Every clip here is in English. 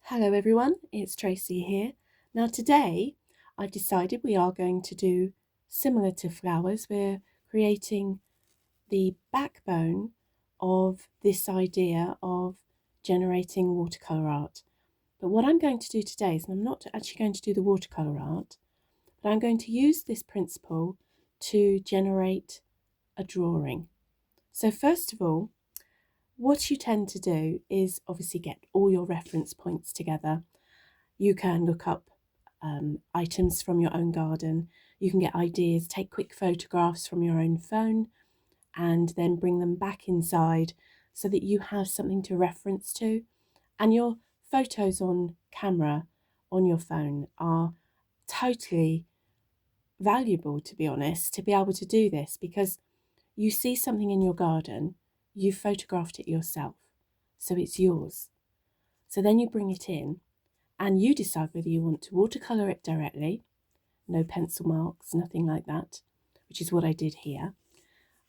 Hello everyone, it's Tracy here. Now today I've decided we are going to do similar to flowers. We're creating the backbone of this idea of generating watercolour art. But what I'm going to do today is, and I'm not actually going to do the watercolour art, but I'm going to use this principle to generate a drawing. So first of all, what you tend to do is obviously get all your reference points together. You can look up items from your own garden. You can get ideas, take quick photographs from your own phone, and then bring them back inside so that you have something to reference to. And your photos on camera on your phone are totally valuable, to be honest, to be able to do this, because you see something in your garden, you photographed it yourself, so it's yours. So then you bring it in and you decide whether you want to watercolour it directly, no pencil marks, nothing like that, which is what I did here.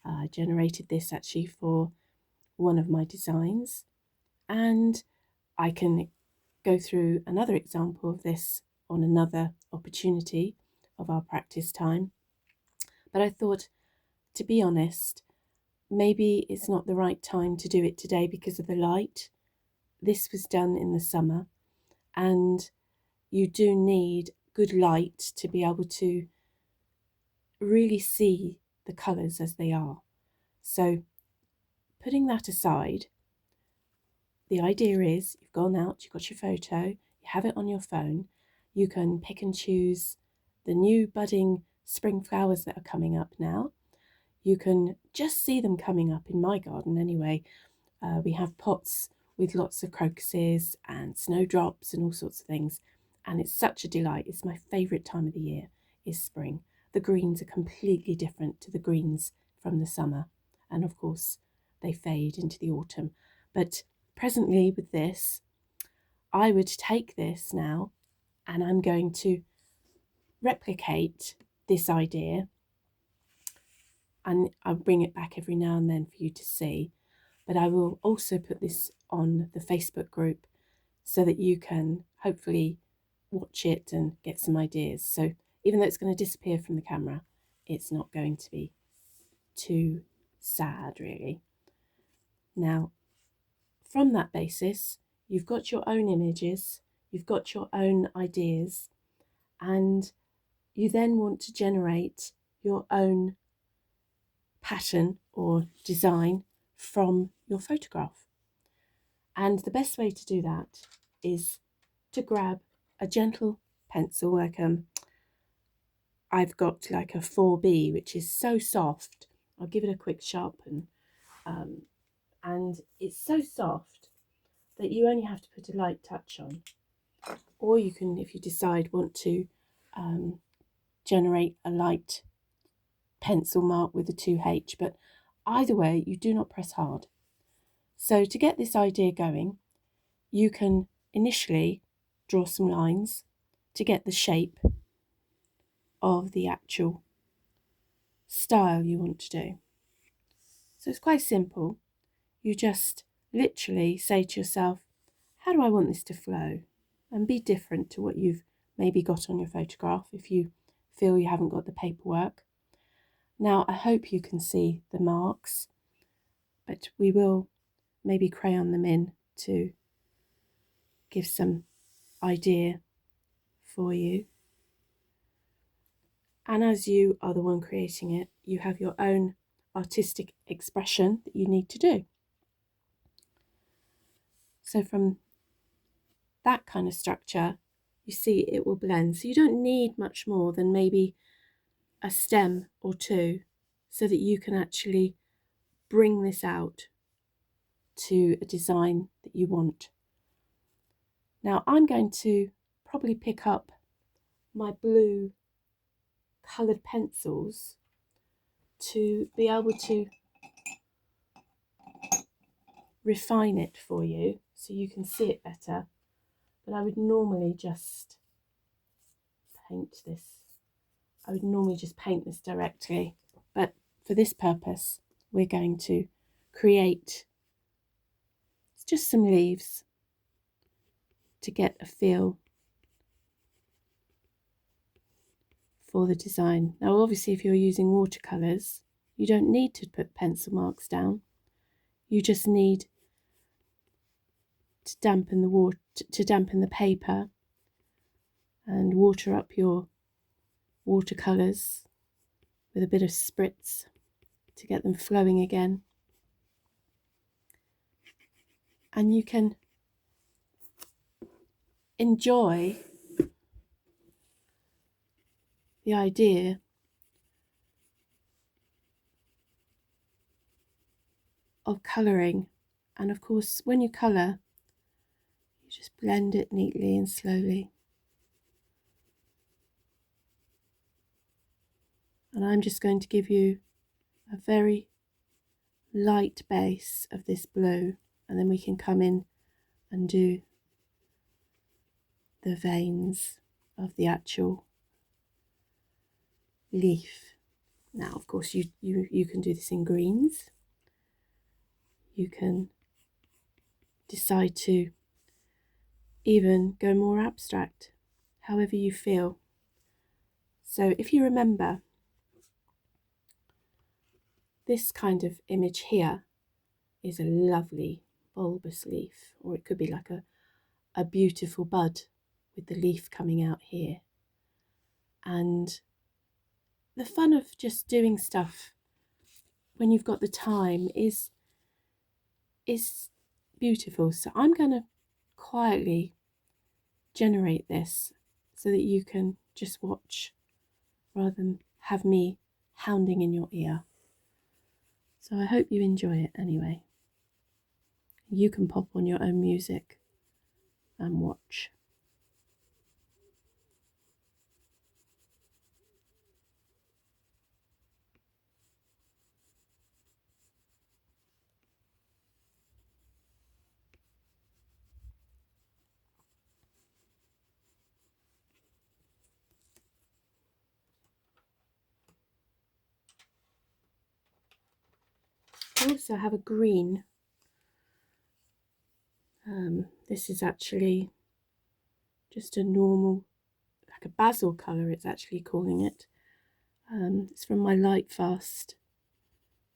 I generated this actually for one of my designs, and I can go through another example of this on another opportunity of our practice time. But I thought, to be honest, maybe it's not the right time to do it today because of the light. This was done in the summer, and you do need good light to be able to really see the colours as they are. So putting that aside, the idea is you've gone out, you've got your photo, you have it on your phone, you can pick and choose the new budding spring flowers that are coming up now. You can just see them coming up in my garden anyway. We have pots with lots of crocuses and snowdrops and all sorts of things, and it's such a delight. It's my favourite time of the year, is spring. The greens are completely different to the greens from the summer, and of course they fade into the autumn. But presently with this, I would take this now and I'm going to replicate this idea, and I'll bring it back every now and then for you to see. But I will also put this on the Facebook group so that you can hopefully watch it and get some ideas. So even though it's going to disappear from the camera, it's not going to be too sad, really. Now, from that basis, you've got your own images, you've got your own ideas, and you then want to generate your own pattern or design from your photograph. And the best way to do that is to grab a gentle pencil, like I've got like a 4B, which is so soft. I'll give it a quick sharpen, and it's so soft that you only have to put a light touch on. Or you can, if you decide, want to generate a light pencil mark with a 2H, but either way, you do not press hard. So to get this idea going, you can initially draw some lines to get the shape of the actual style you want to do. So it's quite simple. You just literally say to yourself, how do I want this to flow? And be different to what you've maybe got on your photograph if you feel you haven't got the paperwork. Now, I hope you can see the marks, but we will maybe crayon them in to give some idea for you. And as you are the one creating it, you have your own artistic expression that you need to do. So from that kind of structure, you see it will blend. So you don't need much more than maybe a stem or two so that you can actually bring this out to a design that you want. Now I'm going to probably pick up my blue coloured pencils to be able to refine it for you so you can see it better. But I would normally just paint this. I would normally just paint this directly, but for this purpose, we're going to create just some leaves to get a feel for the design. Now obviously if you're using watercolours, you don't need to put pencil marks down. You just need to dampen the paper and water up your watercolours with a bit of spritz to get them flowing again. And you can enjoy the idea of colouring. And of course, when you colour, you just blend it neatly and slowly. And I'm just going to give you a very light base of this blue, and then we can come in and do the veins of the actual leaf. Now of course you can do this in greens. You can decide to even go more abstract, however you feel. So if you remember, this kind of image here is a lovely bulbous leaf, or it could be like a beautiful bud with the leaf coming out here. And the fun of just doing stuff when you've got the time is beautiful. So I'm going to quietly generate this so that you can just watch rather than have me hounding in your ear. So I hope you enjoy it anyway. You can pop on your own music and watch. I also have a green. This is actually just a normal, like a basil colour, it's actually calling it. It's from my Lightfast,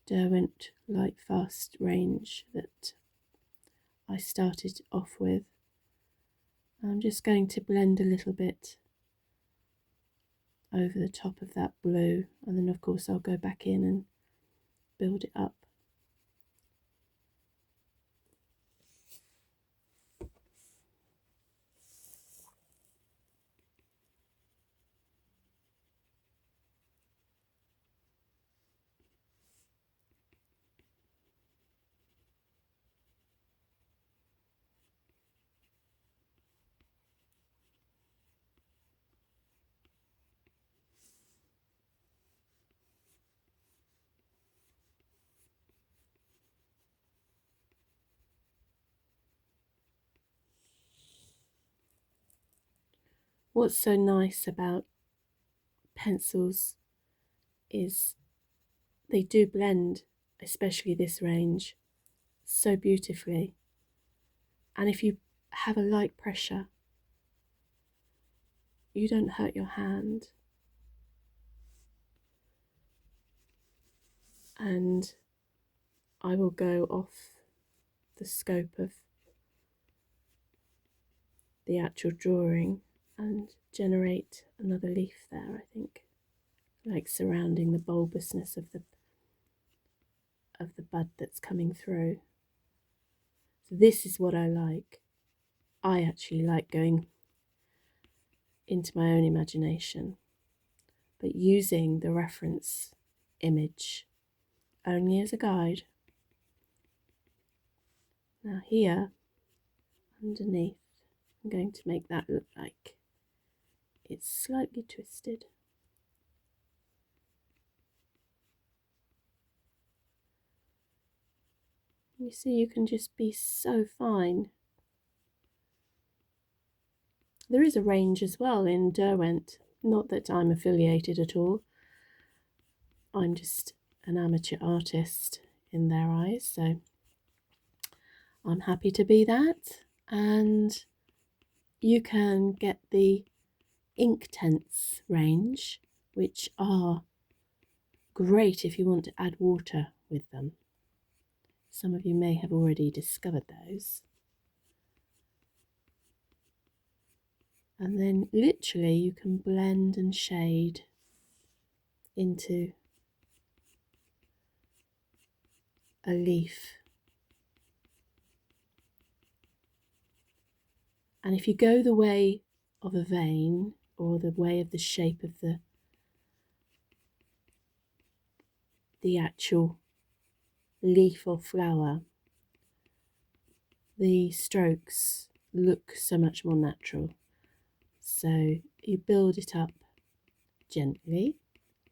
Derwent Lightfast range that I started off with. I'm just going to blend a little bit over the top of that blue, and then of course I'll go back in and build it up. What's so nice about pencils is they do blend, especially this range, so beautifully. And if you have a light pressure, you don't hurt your hand. And I will go off the scope of the actual drawing and generate another leaf there, I think, like surrounding the bulbousness of the bud that's coming through. So this is what I like. I actually like going into my own imagination, but using the reference image only as a guide. Now here, underneath, I'm going to make that look like it's slightly twisted. You see, you can just be so fine. There is a range as well in Derwent, not that I'm affiliated at all. I'm just an amateur artist in their eyes, so I'm happy to be that. And you can get the Inktense range, which are great if you want to add water with them. Some of you may have already discovered those. And then literally you can blend and shade into a leaf. And if you go the way of a vein, or the way of the shape of the actual leaf or flower, the strokes look so much more natural. So you build it up gently,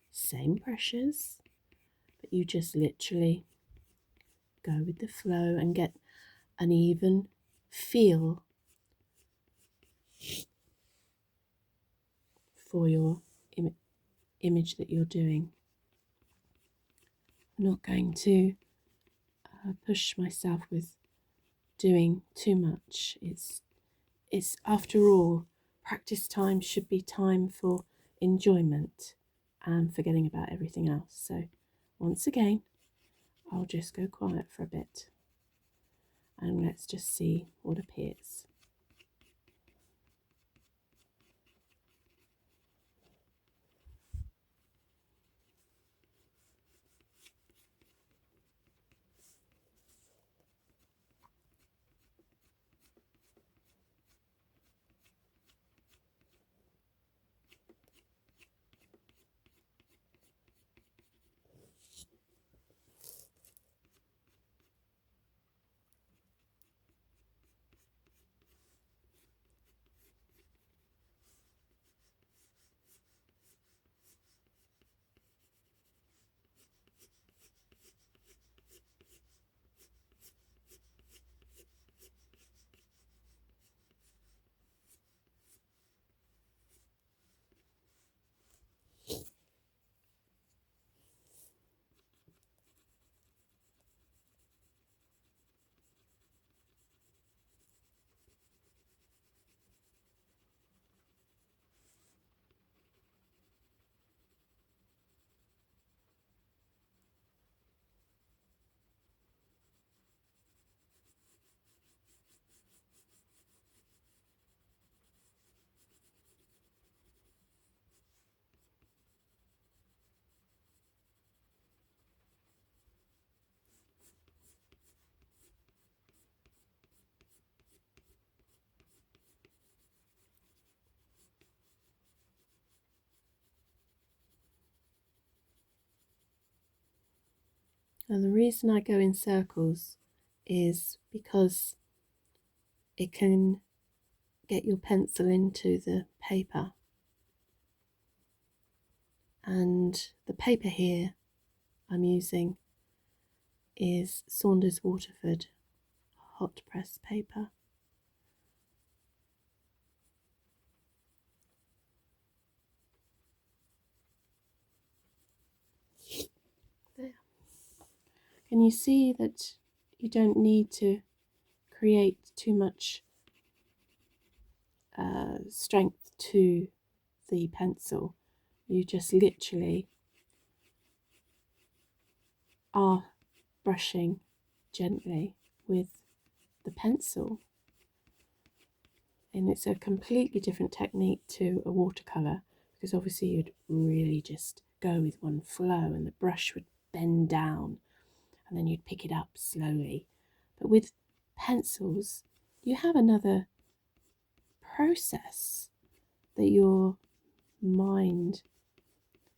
same pressures, but you just literally go with the flow and get an even feel for your image that you're doing. I'm not going to push myself with doing too much. It's after all, practice time should be time for enjoyment and forgetting about everything else. So once again, I'll just go quiet for a bit and let's just see what appears. And the reason I go in circles is because it can get your pencil into the paper. And the paper here I'm using is Saunders Waterford hot press paper. There. Can you see that you don't need to create too much strength to the pencil? You just literally are brushing gently with the pencil. And it's a completely different technique to a watercolour, because obviously you'd really just go with one flow and the brush would bend down and then you'd pick it up slowly. But with pencils, you have another process that your mind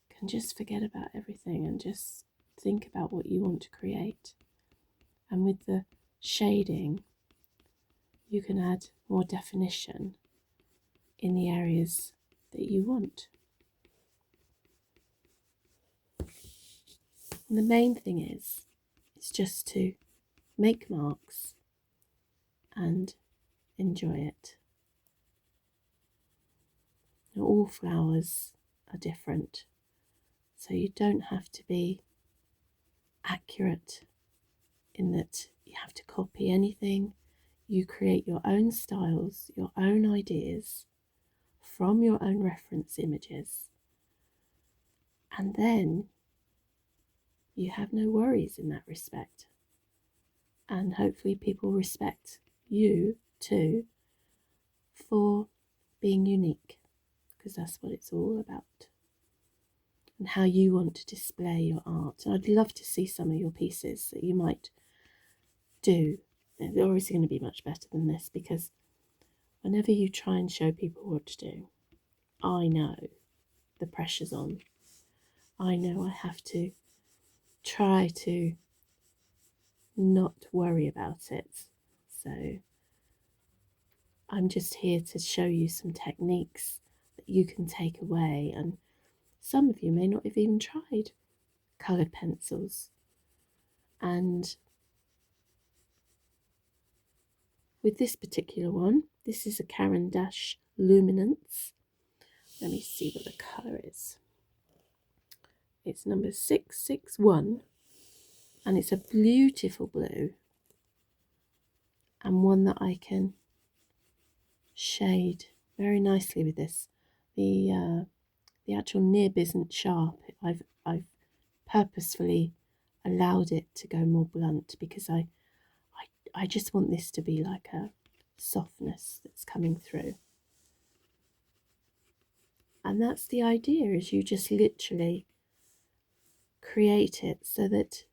can just forget about everything and just think about what you want to create. And with the shading, you can add more definition in the areas that you want. And the main thing is, it's just to make marks and enjoy it. Now, all flowers are different, so you don't have to be accurate in that you have to copy anything. you create your own styles, your own ideas from your own reference images, and then you have no worries in that respect. And hopefully people respect you too for being unique, because that's what it's all about, and how you want to display your art. And I'd love to see some of your pieces that you might do. They're obviously going to be much better than this, because whenever you try and show people what to do, I know the pressure's on. I know I have to try to not worry about it. So I'm just here to show you some techniques that you can take away, and some of you may not have even tried coloured pencils. And with this particular one, this is a Caran d'Ache Luminance. Let me see what the colour is. It's number 661, and it's a beautiful blue, and one that I can shade very nicely with this. The actual nib isn't sharp. I've purposefully allowed it to go more blunt, because I just want this to be like a softness that's coming through. And that's the idea, is you just literally create it so that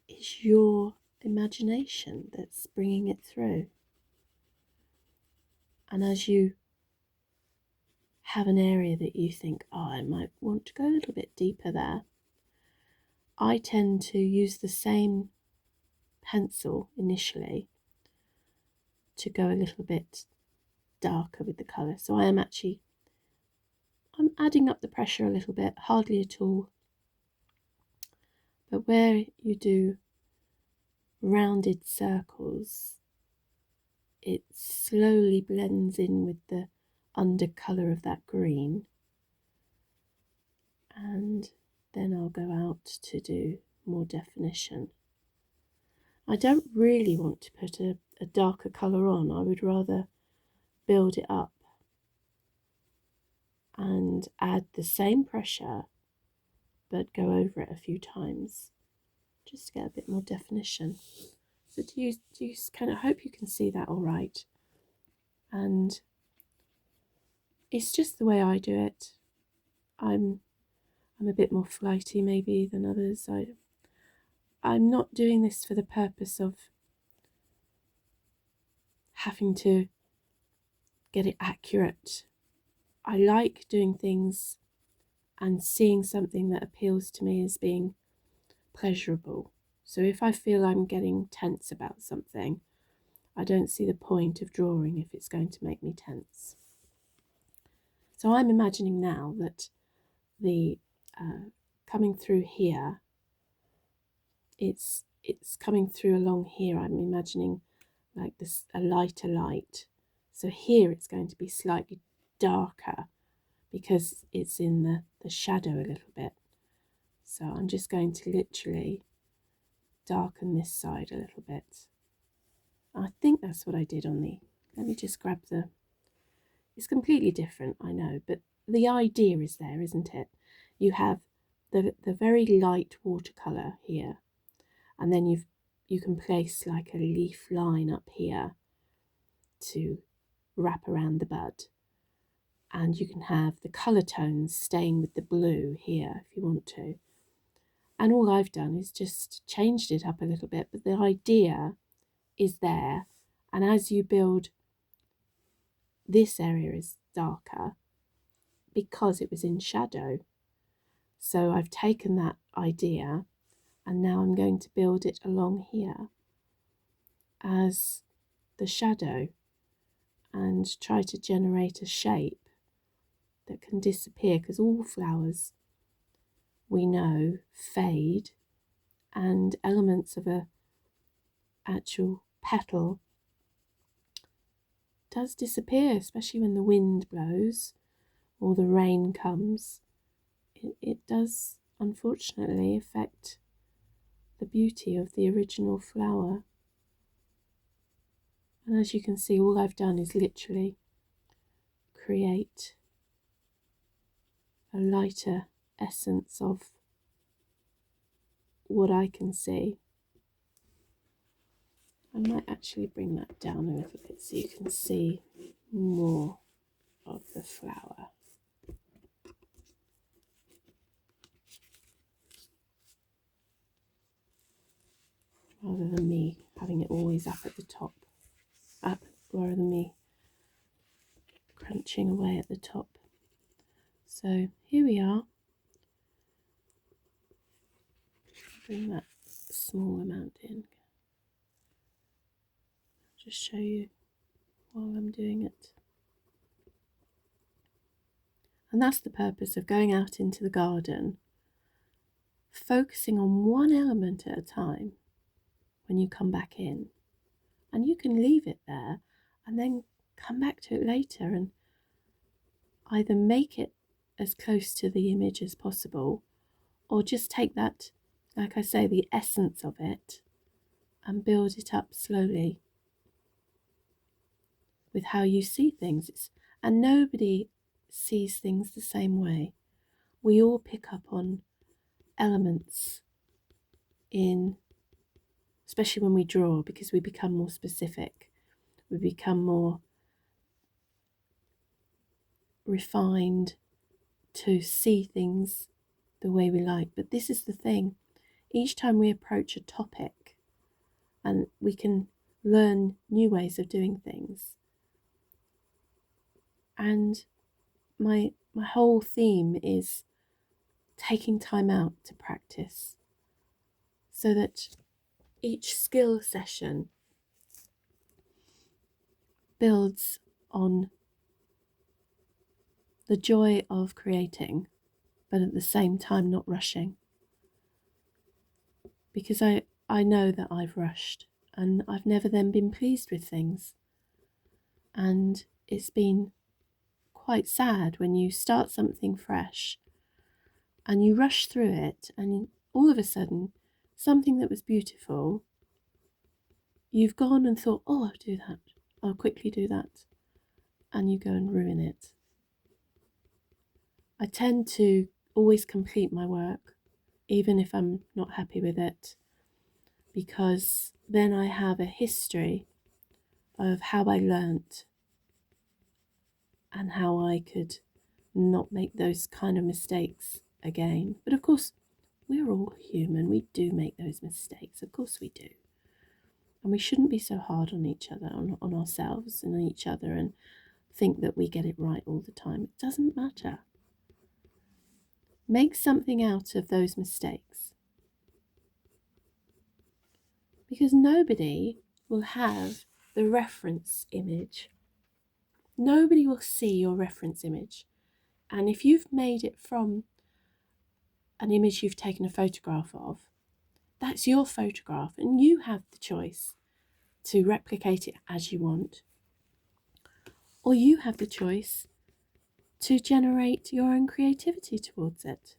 it's your imagination that's bringing it through. And as you have an area that you think, oh, I might want to go a little bit deeper there, I tend to use the same pencil initially to go a little bit darker with the colour. So I'm adding up the pressure a little bit, hardly at all. But where you do rounded circles, it slowly blends in with the undercolour of that green. And then I'll go out to do more definition. I don't really want to put a darker colour on. I would rather build it up and add the same pressure, but go over it a few times, just to get a bit more definition. So do you kind of hope you can see that all right? And it's just the way I do it. I'm a bit more flighty maybe than others. I'm not doing this for the purpose of having to get it accurate. I like doing things and seeing something that appeals to me as being pleasurable. So if I feel I'm getting tense about something, I don't see the point of drawing if it's going to make me tense. So I'm imagining now that the coming through here, it's coming through along here. I'm imagining like this, a lighter light. So here it's going to be slightly darker because it's in the shadow a little bit. So I'm just going to literally darken this side a little bit. I think that's what I did on the, let me just grab it's completely different, I know, but the idea is there, isn't it? You have the very light watercolour here, and then you can place like a leaf line up here to wrap around the bud, and you can have the colour tones staying with the blue here if you want to. And all I've done is just changed it up a little bit, but the idea is there. And as you build, this area is darker because it was in shadow. So I've taken that idea and now I'm going to build it along here as the shadow and try to generate a shape that can disappear, because all flowers, we know, fade, and elements of a actual petal does disappear, especially when the wind blows or the rain comes. It does unfortunately affect the beauty of the original flower. And as you can see, all I've done is literally create a lighter essence of what I can see. I might actually bring that down a little bit so you can see more of the flower. Rather than me having it always up at the top, rather than me crunching away at the top. So here we are. Bring that small amount in. Just show you while I'm doing it. And that's the purpose of going out into the garden, focusing on one element at a time when you come back in. And you can leave it there and then come back to it later and either make it as close to the image as possible, or just take that, like I say, the essence of it and build it up slowly with how you see things. And nobody sees things the same way. We all pick up on elements in, especially when we draw, because we become more specific, we become more refined to see things the way we like. But this is the thing, each time we approach a topic and we can learn new ways of doing things. And my whole theme is taking time out to practice, so that each skill session builds on the joy of creating, but at the same time not rushing. Because I know that I've rushed and I've never then been pleased with things. And it's been quite sad when you start something fresh and you rush through it, and all of a sudden something that was beautiful, you've gone and thought, oh, I'll do that, I'll quickly do that, and you go and ruin it. I tend to always complete my work, even if I'm not happy with it, because then I have a history of how I learnt and how I could not make those kind of mistakes again. But of course, we're all human. We do make those mistakes. Of course we do. And we shouldn't be so hard on each other, on ourselves and on each other, and think that we get it right all the time. It doesn't matter. Make something out of those mistakes. Because nobody will have the reference image. Nobody will see your reference image. And if you've made it from an image you've taken a photograph of, that's your photograph, and you have the choice to replicate it as you want, or you have the choice to generate your own creativity towards it.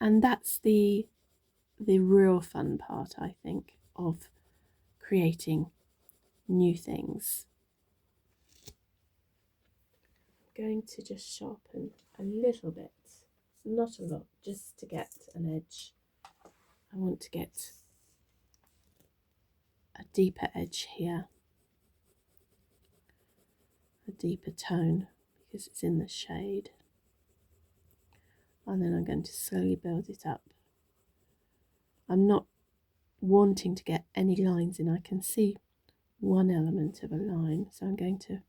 And that's the real fun part, I think, of creating new things. I'm going to just sharpen a little bit, not a lot, just to get an edge. I want to get a deeper edge here, a deeper tone, because it's in the shade. And then I'm going to slowly build it up. I'm not wanting to get any lines in. I can see one element of a line, so I'm going to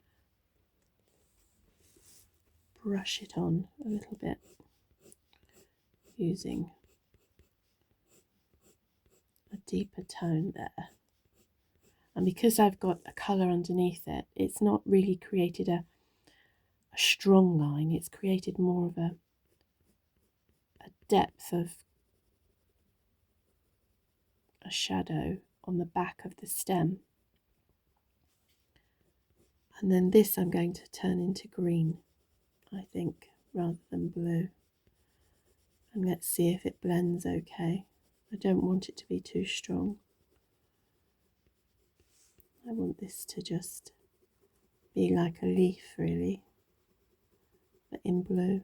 brush it on a little bit using a deeper tone there. And because I've got a colour underneath it, it's not really created a strong line. It's created more of a depth of a shadow on the back of the stem. And then this I'm going to turn into green, I think, rather than blue. And let's see if it blends okay. I don't want it to be too strong. I want this to just be like a leaf, really, but in blue,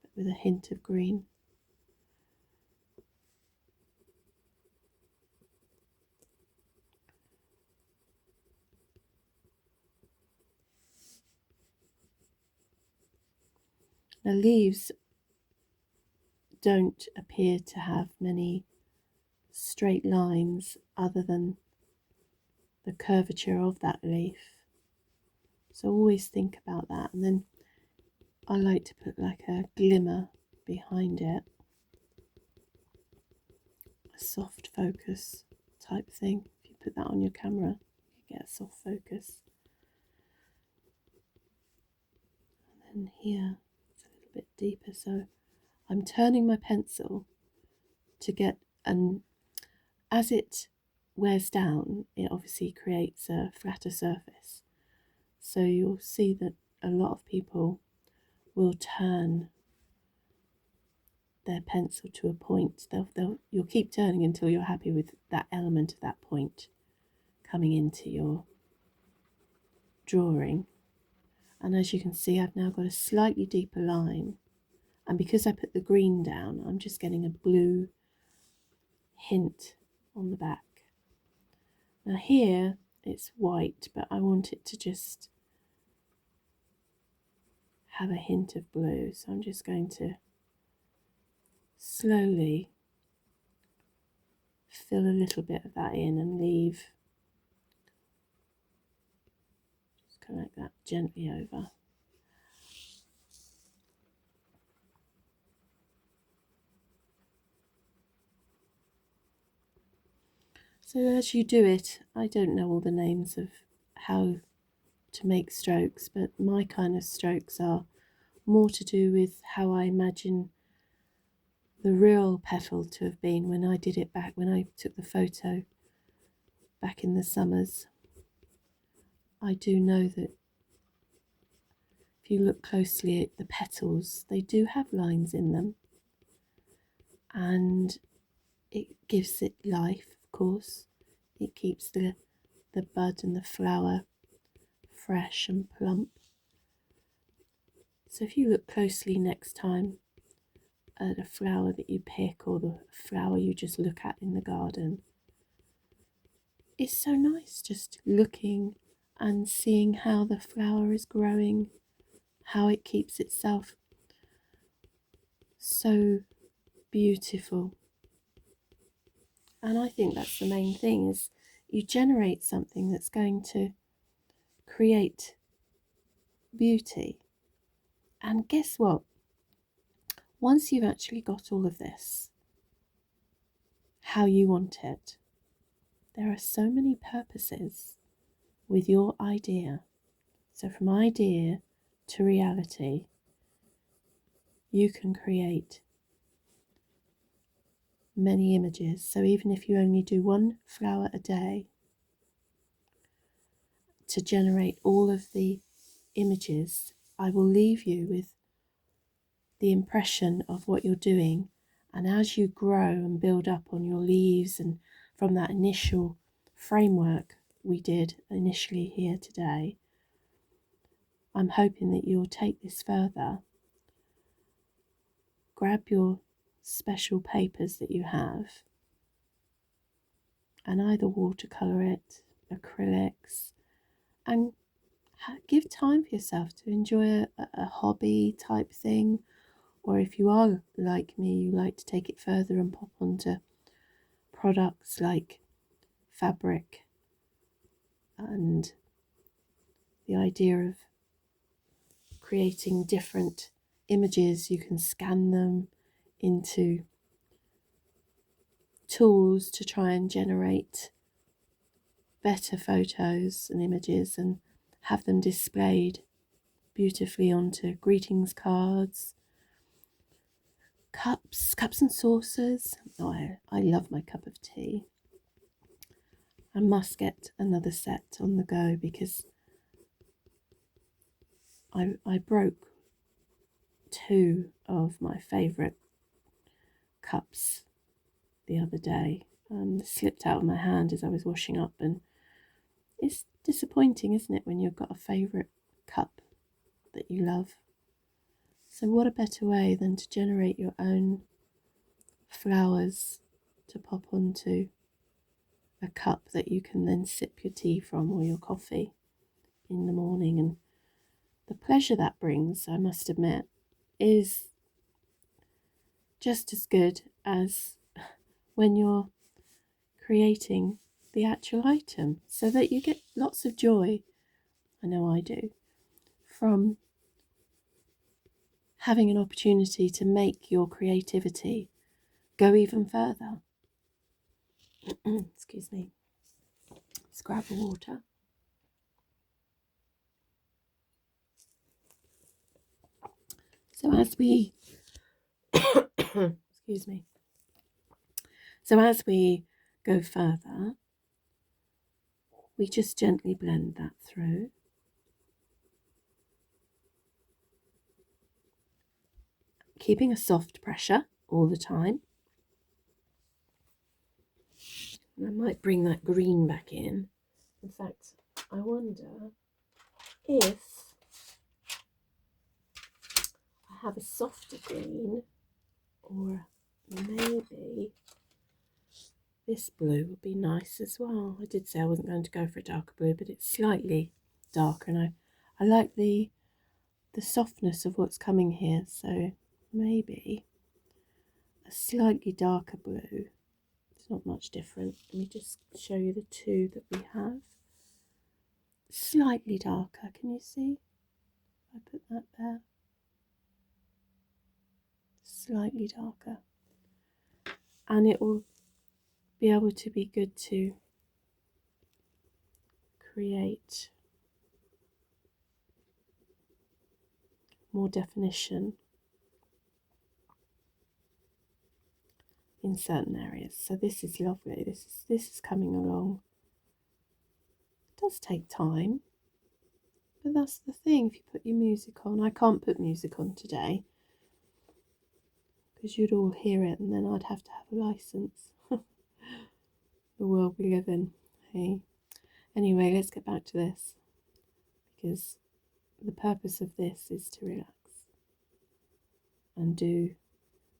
but with a hint of green. The leaves don't appear to have many straight lines other than the curvature of that leaf. So always think about that. And then I like to put like a glimmer behind it, a soft focus type thing. If you put that on your camera, you get a soft focus. And then here it's a little bit deeper, so I'm turning my pencil to get, and as it wears down, it obviously creates a flatter surface. So you'll see that a lot of people will turn their pencil to a point. You'll keep turning until you're happy with that element of that point coming into your drawing. And as you can see, I've now got a slightly deeper line. And because I put the green down, I'm just getting a blue hint on the back. Now here it's white, but I want it to just have a hint of blue. So I'm just going to slowly fill a little bit of that in and leave, just kind of like that, gently over. So as you do it, I don't know all the names of how to make strokes, but my kind of strokes are more to do with how I imagine the real petal to have been when I did it back, when I took the photo back in the summers. I do know that if you look closely at the petals, they do have lines in them, and it gives it life, of course. It keeps the bud and the flower fresh and plump. So if you look closely next time at a flower that you pick, or the flower you just look at in the garden, it's so nice just looking and seeing how the flower is growing, how it keeps itself so beautiful. And I think that's the main thing, is you generate something that's going to create beauty. And guess what? Once you've actually got all of this, how you want it, there are so many purposes with your idea. So from idea to reality, you can create many images. So even if you only do one flower a day, to generate all of the images, I will leave you with the impression of what you're doing. And as you grow and build up on your leaves, and from that initial framework we did initially here today, I'm hoping that you'll take this further. Grab your special papers that you have and either watercolour it, acrylics, and give time for yourself to enjoy a hobby type thing. Or if you are like me, you like to take it further and pop onto products like fabric, and the idea of creating different images. You can scan them into tools to try and generate better photos and images and have them displayed beautifully onto greetings cards, cups and saucers. Oh, I love my cup of tea. I must get another set on the go because I broke two of my favourite cups the other day. Slipped out of my hand as I was washing up, and It's disappointing, isn't it, when you've got a favourite cup that you love? So what a better way than to generate your own flowers to pop onto a cup that you can then sip your tea from or your coffee in the morning. And the pleasure that brings, I must admit, is just as good as when you're creating the actual item, so that you get lots of joy, I know I do, from having an opportunity to make your creativity go even further. Excuse me. Let's grab the water. So as we excuse me. So as we go further, we just gently blend that through. Keeping a soft pressure all the time. And I might bring that green back in. In fact, I wonder if I have a softer green, or maybe this blue would be nice as well. I did say I wasn't going to go for a darker blue, but it's slightly darker, and I like the softness of what's coming here, so maybe a slightly darker blue. It's not much different. Let me just show you the two that we have. Slightly darker, can you see? I put that there. Slightly darker. And it will be able to be good to create more definition in certain areas. So this is lovely. This is coming along. It does take time, but that's the thing. If you put your music on, I can't put music on today because you'd all hear it, and then I'd have to have a license. The world we live in. Hey. Anyway, let's get back to this, because the purpose of this is to relax and do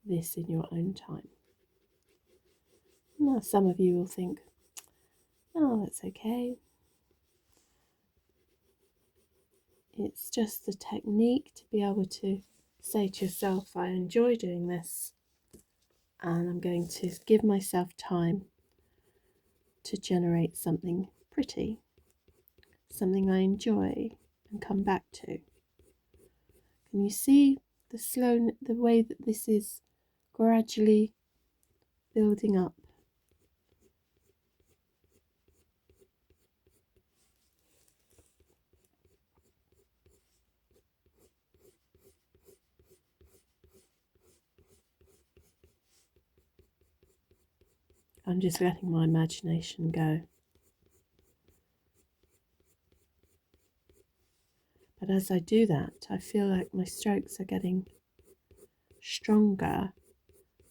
this in your own time. Now, some of you will think, oh, that's okay. It's just the technique to be able to say to yourself, I enjoy doing this, and I'm going to give myself time to generate something pretty, something I enjoy and come back to. Can you see the way that this is gradually building up? I'm just letting my imagination go. But as I do that, I feel like my strokes are getting stronger,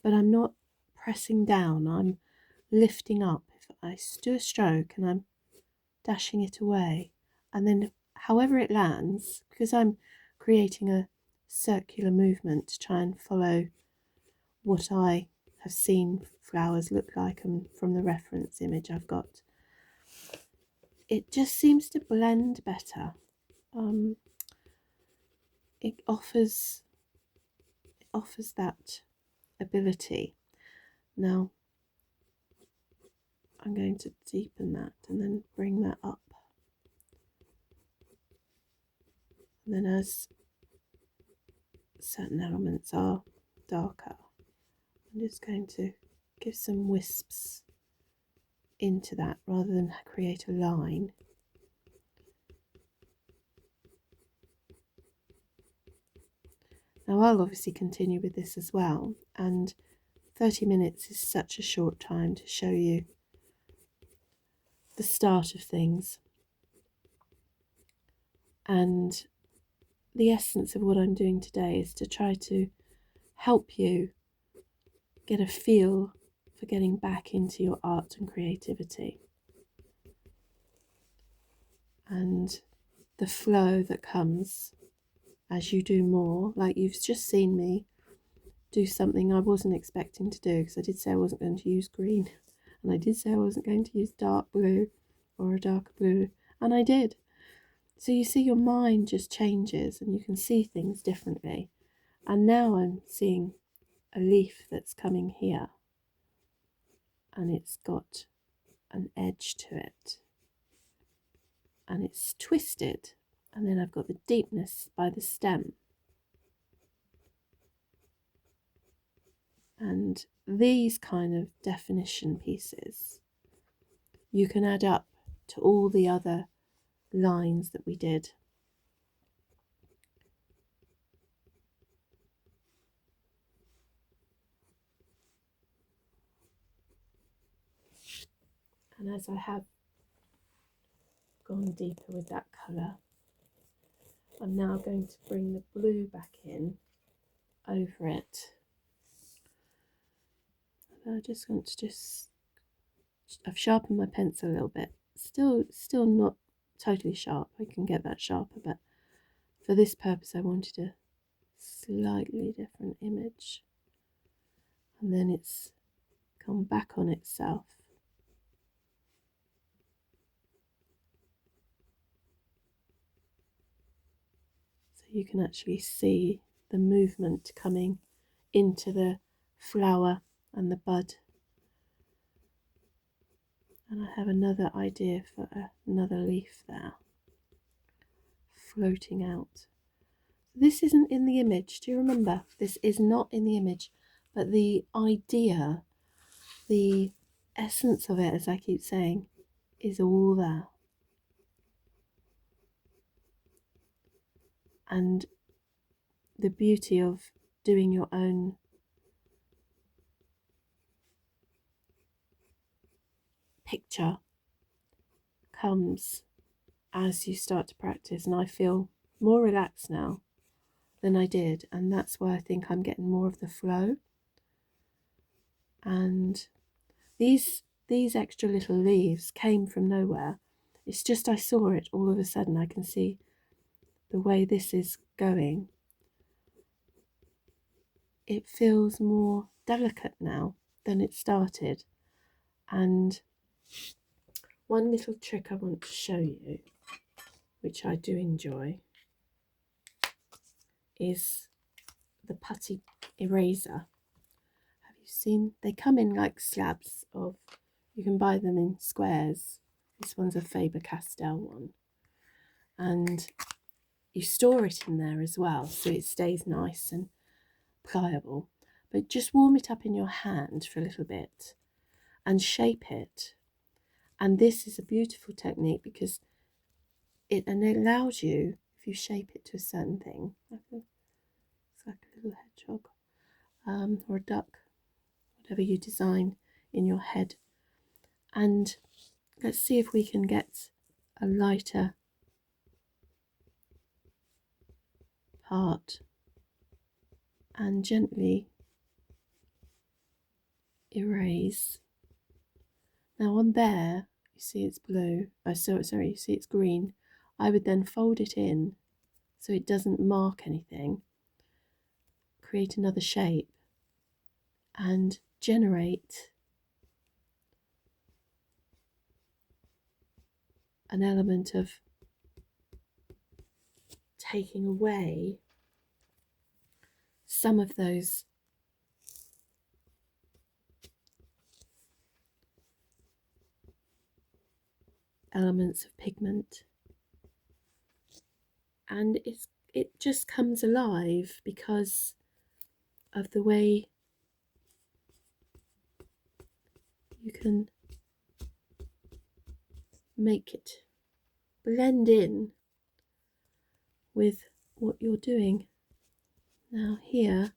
but I'm not pressing down, I'm lifting up. If I do a stroke and I'm dashing it away, and then however it lands, because I'm creating a circular movement to try and follow what I have seen flowers look like, and from the reference image I've got, it just seems to blend better. It offers that ability. Now I'm going to deepen that and then bring that up. And then as certain elements are darker, I'm just going to give some wisps into that rather than create a line. Now I'll obviously continue with this as well, and 30 minutes is such a short time to show you the start of things. And the essence of what I'm doing today is to try to help you get a feel for getting back into your art and creativity. and the flow that comes as you do more. Like you've just seen me do something I wasn't expecting to do, because I did say I wasn't going to use green, and I did say I wasn't going to use dark blue or a darker blue, and I did. So you see, your mind just changes and you can see things differently. And now I'm seeing a leaf that's coming here, and it's got an edge to it, and it's twisted, and then I've got the deepness by the stem. And these kind of definition pieces you can add up to all the other lines that we did. And as I have gone deeper with that colour, I'm now going to bring the blue back in over it. I just want to I've sharpened my pencil a little bit. Still not totally sharp. I can get that sharper, but for this purpose I wanted a slightly different image. And then it's come back on itself. So you can actually see the movement coming into the flower and the bud. And I have another idea for another leaf there, floating out. This isn't in the image, do you remember? This is not in the image, but the idea, the essence of it, as I keep saying, is all there. And the beauty of doing your own picture comes as you start to practice, and I feel more relaxed now than I did, and that's why I think I'm getting more of the flow. And these extra little leaves came from nowhere. It's just I saw it all of a sudden. I can see the way this is going. It feels more delicate now than it started. And one little trick I want to show you, which I do enjoy, is the putty eraser. Have you seen? They come in like slabs of, you can buy them in squares. This one's a Faber-Castell one. And you store it in there as well, so it stays nice and pliable. But just warm it up in your hand for a little bit and shape it. And this is a beautiful technique because it allows you, if you shape it to a certain thing, it's like a little hedgehog or a duck, whatever you design in your head. And let's see if we can get a lighter part and gently erase. Now on there, you see it's blue. Oh, sorry, you see it's green. I would then fold it in so it doesn't mark anything. Create another shape and generate an element of taking away some of those elements of pigment, and it just comes alive because of the way you can make it blend in with what you're doing. Now here,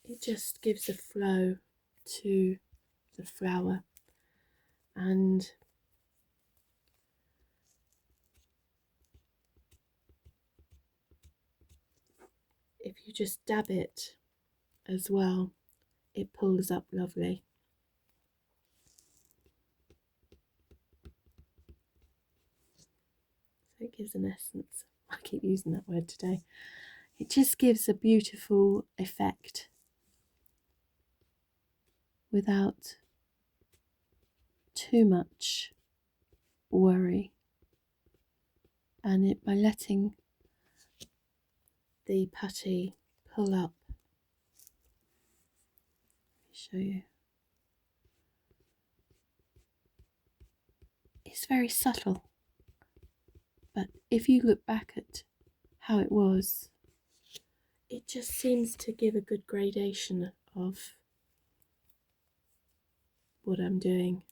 it just gives a flow to the flower, and if you just dab it as well it pulls up lovely. So it gives an essence. I keep using that word today. It just gives a beautiful effect without too much worry, and by letting the putty pull up. Let me show you. It's very subtle, but if you look back at how it was, it just seems to give a good gradation of what I'm doing.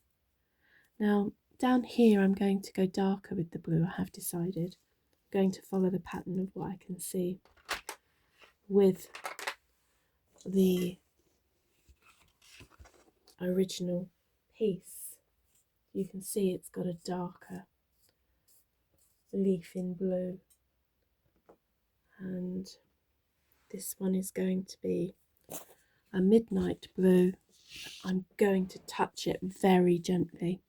Now down here I'm going to go darker with the blue. I have decided. I'm going to follow the pattern of what I can see with the original piece. You can see it's got a darker leaf in blue, and this one is going to be a midnight blue. I'm going to touch it very gently.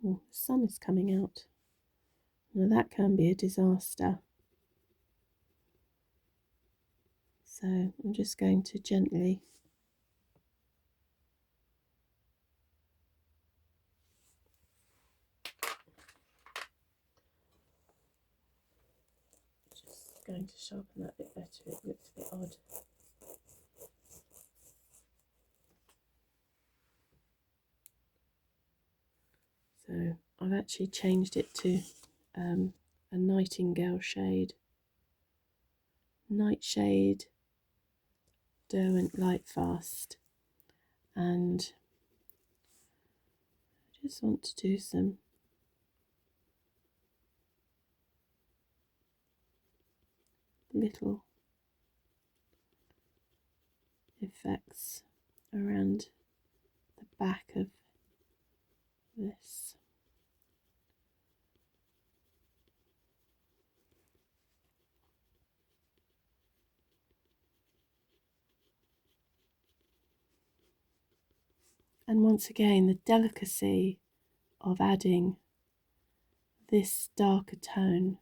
Oh, the sun is coming out. Now that can be a disaster. So I'm just going to gently going to sharpen that a bit better. It looked a bit odd. So I've actually changed it to a nightingale shade. Nightshade, Derwent Lightfast, and I just want to do some little effects around the back of this. And once again, the delicacy of adding this darker tone.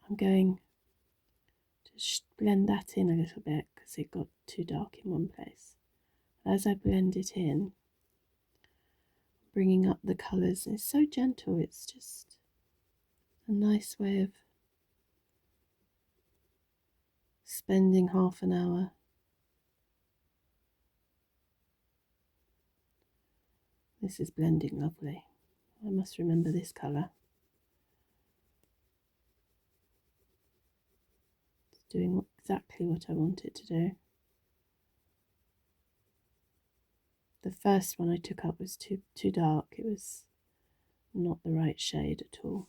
I'm going to blend that in a little bit because it got too dark in one place. As I blend it in, bringing up the colours, and it's so gentle, it's just a nice way of spending half an hour This is blending lovely. I must remember this colour. It's doing exactly what I want it to do. The first one I took up was too dark. It was not the right shade at all.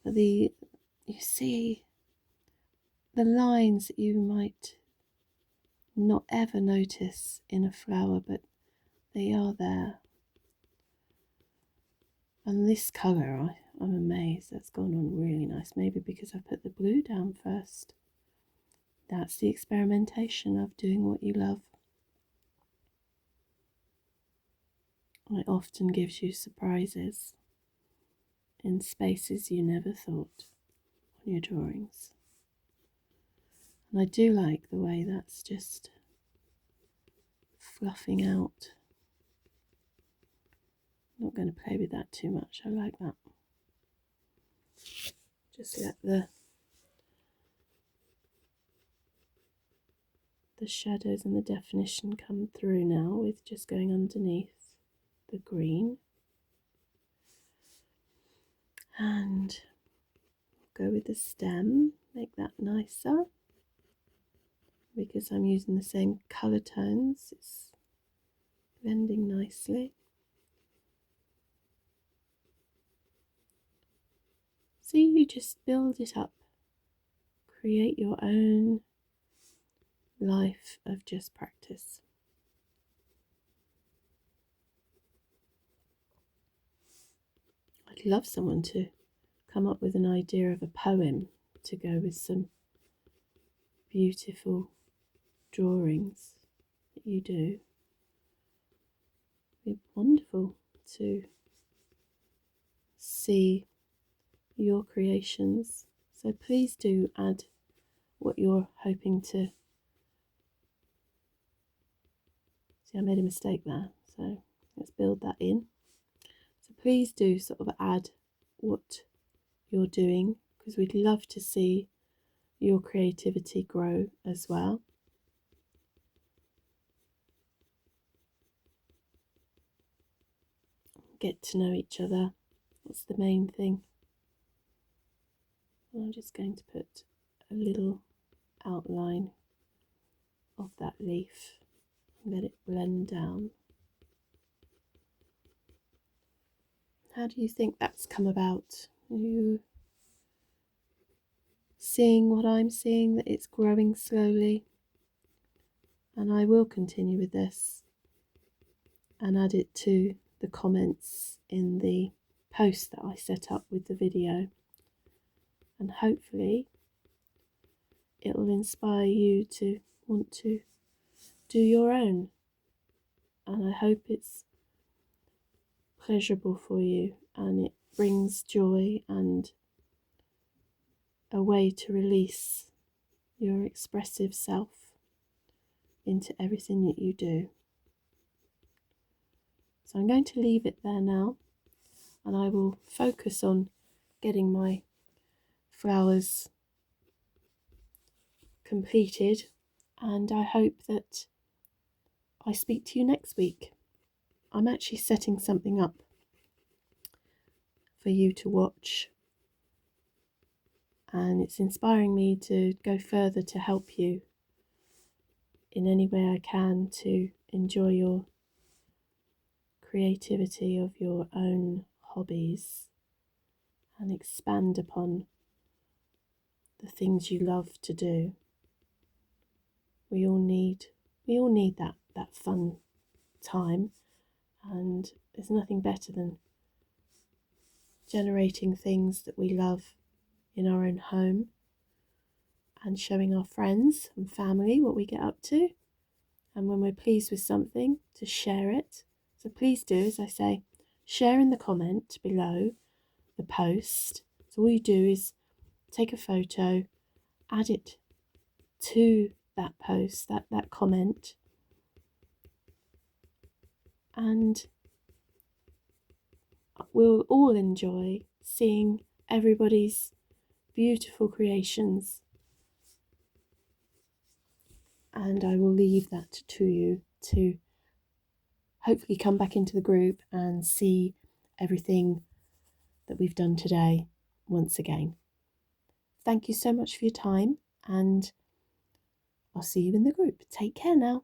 But you see the lines that you might not ever notice in a flower, but they are there. And this colour, I'm amazed, that's gone on really nice. Maybe because I put the blue down first. That's the experimentation of doing what you love. It often gives you surprises in spaces you never thought on your drawings. And I do like the way that's just fluffing out. I'm not going to play with that too much. I like that. Just let the shadows and the definition come through now with just going underneath the green. And go with the stem, make that nicer. Because I'm using the same colour tones, it's blending nicely. See, you just build it up. Create your own life of just practice. I'd love someone to come up with an idea of a poem to go with some beautiful drawings that you do. It'd be wonderful to see your creations. So please do add what you're hoping to. See, I made a mistake there, so let's build that in. So please do sort of add what you're doing, because we'd love to see your creativity grow as well. Get to know each other. That's the main thing. I'm just going to put a little outline of that leaf and let it blend down. How do you think that's come about? Are you seeing what I'm seeing, that it's growing slowly? And I will continue with this and add it to the comments in the post that I set up with the video. And hopefully it will inspire you to want to do your own. And I hope it's pleasurable for you and it brings joy and a way to release your expressive self into everything that you do. So I'm going to leave it there now, and I will focus on getting my flowers completed, and I hope that I speak to you next week. I'm actually setting something up for you to watch, and it's inspiring me to go further to help you in any way I can to enjoy your creativity of your own hobbies and expand upon the things you love to do. We all need that fun time, and there's nothing better than generating things that we love in our own home and showing our friends and family what we get up to, and when we're pleased with something, to share it. So please do, as I say, share in the comment below the post. So all you do is take a photo, add it to that post, that comment, and we'll all enjoy seeing everybody's beautiful creations. And I will leave that to you to hopefully come back into the group and see everything that we've done today once again. Thank you so much for your time, and I'll see you in the group. Take care now.